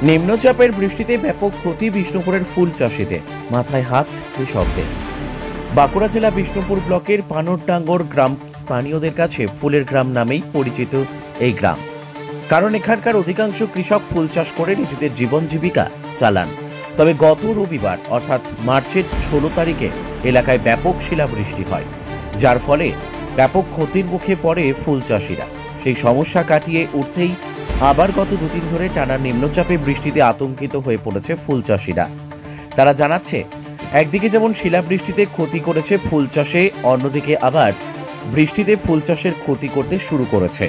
নিম্নচাপের বৃষ্টিতে ব্যাপক ক্ষতি বিষ্ণুপুরের ফুল চাষিতে, মাথায় হাত কৃষকদের। বাঁকুড়া জেলা বিষ্ণুপুর ব্লকের পানরডাঙ্গর গ্রাম স্থানীয়দের কাছে ফুলের গ্রাম নামেই পরিচিত এই গ্রাম, কারণ এখানকার অধিকাংশ কৃষক ফুল চাষ করে নিজেদের জীবন জীবিকা চালান। তবে গত রবিবার অর্থাৎ মার্চের 16 তারিখে এলাকায় ব্যাপক শিলাবৃষ্টি হয়, যার ফলে ব্যাপক ক্ষতির মুখে পড়ে ফুল চাষিরা। সেই সমস্যা কাটিয়ে উঠতেই আবার গত 2 দিন ধরে টানা নিম্নচাপে বৃষ্টিতে আতঙ্কিত হয়ে পড়েছে ফুল চাষিরা। তারা জানাচ্ছে, একদিকে যেমন শিলাবৃষ্টিতে ক্ষতি করেছে ফুল চাষে, অন্যদিকে আবার বৃষ্টিতে ফুল চাষের ক্ষতি করতে শুরু করেছে।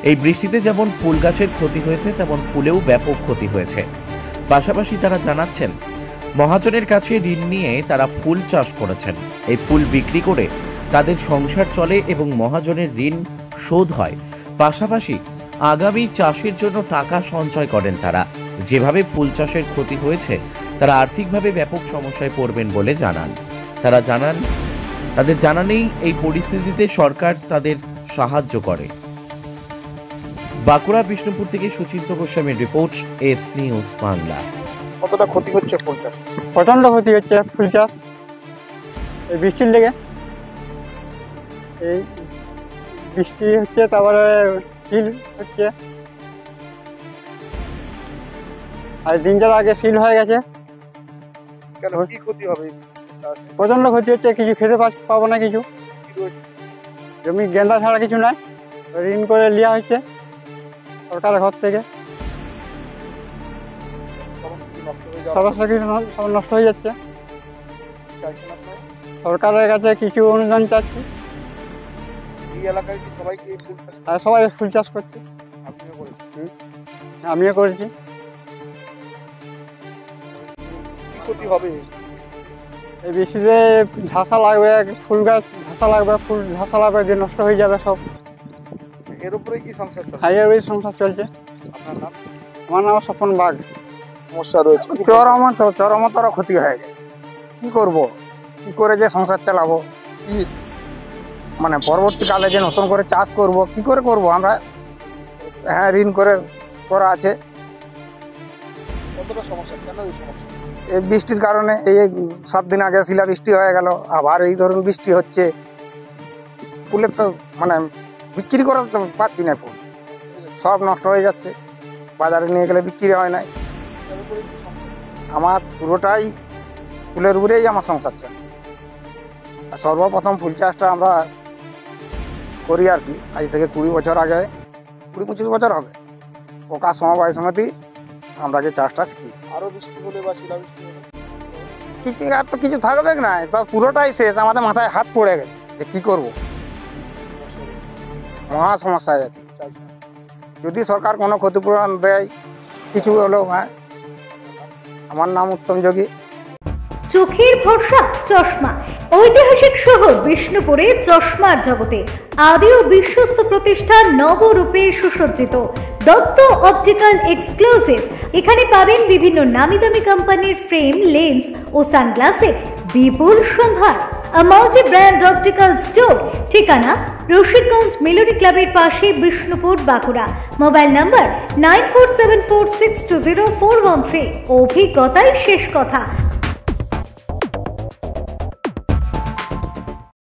এই বৃষ্টিতে যেমন ফুল গাছের ক্ষতি হয়েছে, তেমন ফুলেও ব্যাপক ক্ষতি হয়েছে। পাশাপাশি তারা জানাচ্ছেন, মহাজনের কাছে ঋণ নিয়ে তারা ফুল চাষ করেছেন। এই ফুল বিক্রি করে তাদের সংসার চলে এবং মহাজনের ঋণ শোধ হয়। পাশাপাশি আগামী চাষের জন্য টাকা সঞ্চয় করেন তারা। যেভাবে ফুল চাষের ক্ষতি হয়েছে, তারা আর্থিকভাবে ব্যাপক সমস্যায় পড়বেন বলে জানান। তাদের জানা নেই এই পরিস্থিতিতে সরকার তাদের সাহায্য করে। বাঁকুড়া বিষ্ণুপুর থেকে সুচিন্ত গোস্বামীর রিপোর্ট, এস নিউজ বাংলা। কতটা ক্ষতি হচ্ছে ফুল চাষ? প্রচন্ড ক্ষতি হচ্ছে ফুল চাষ এই বৃষ্টির লেগে। এই বৃষ্টি হচ্ছে, তারপরে শিল হচ্ছে, আর দিন যার আগে শিল হয়ে গেছে। কেন, কি ক্ষতি হবে? প্রচন্ড ক্ষতি হচ্ছে, কিছু খেতে পাবো না, কিছু জমি গেন্দা ছাড়া কিছু নাই। ঋণ করে নেওয়া হচ্ছে সরকারের ঘর থেকে, সমস্ত কিছু সব নষ্ট হয়ে যাচ্ছে। সরকারের কাছে কিছু অনুদান চাচ্ছি। এই এলাকায় কি সবাই কি ফুল চাষ? আর সবাই ফুল চাষ করছে। আমিও করেছি। কি ক্ষতি হবে? এই বৃষ্টিতে ঝাঁসা লাগবে, ফুল গাছ ঝাঁসা লাগবে, ফুল ঝাঁসা লাগবে, যে নষ্ট হয়ে যাবে সব। এর উপরে কি সংসার চলে? হাইয়ার সংসার চলছে। আপনার নাম? আমার নাম স্বপন বাঘ। সমস্যা রয়েছে, চরমতর ক্ষতি হয়ে গেছে। কি করব, কি করে যে সংসার চালাবো, কি মানে পরবর্তীকালে যে নতুন করে চাষ করব, কি করে করব আমরা? হ্যাঁ, ঋণ করে করা আছে। কতটা সমস্যা? কেন এই সমস্যা? এই বৃষ্টির কারণে এই 7 দিন আগে শিলাবৃষ্টি হয়ে গেল, আবার এই ধরুন বৃষ্টি হচ্ছে। ফুলের তো মানে বিক্রি করা তো পাচ্ছি না, ফুল সব নষ্ট হয়ে যাচ্ছে। বাজারে নিয়ে গেলে বিক্রি হয় নাই। আমার পুরোটাই ফুলের উপরেই আমার সংসার চলে। আর সর্বপ্রথম ফুল চাষটা আমরা করি আর কি, আজ থেকে 20 বছর আগে, 20-25 বছর হবে। প্রকাশ সমবায় সমিতি আমরা যে চাষটা শিখি। আরো বৃষ্টি হলে বা শিলাবৃষ্টি হলে কিছু আর তো কিছু থাকবে না, তো পুরোটাই শেষ। আমাদের মাথায় হাত পড়ে গেছে যে কি করব, মহা সমস্যায় আছে। যদি সরকার কোনো ক্ষতিপূরণ দেয় কিছু হলেও। হ্যাঁ, আমার নাম উত্তম যোগী। চোখের ভরসা চশমা। ঐতিহাসিক শহর বিষ্ণুপুরে চশমার জগতে আদি ও বিশ্বস্ত প্রতিষ্ঠান নবরূপে সুসজ্জিত দত্ত অপটিক্যাল এক্সক্লুসিভ। এখানে পাবেন বিভিন্ন নামি দামি কোম্পানির ফ্রেম, লেন্স ও সানগ্লাসের বিপুল সম্ভার। Multi brand optical store. ঠিকানা রশিদগঞ্জ মিলনী ক্লাবের পাশে, বিষ্ণুপুর, বাঁকুড়া। Mobile number 9474620413। অভিজ্ঞতাই শেষ কথা।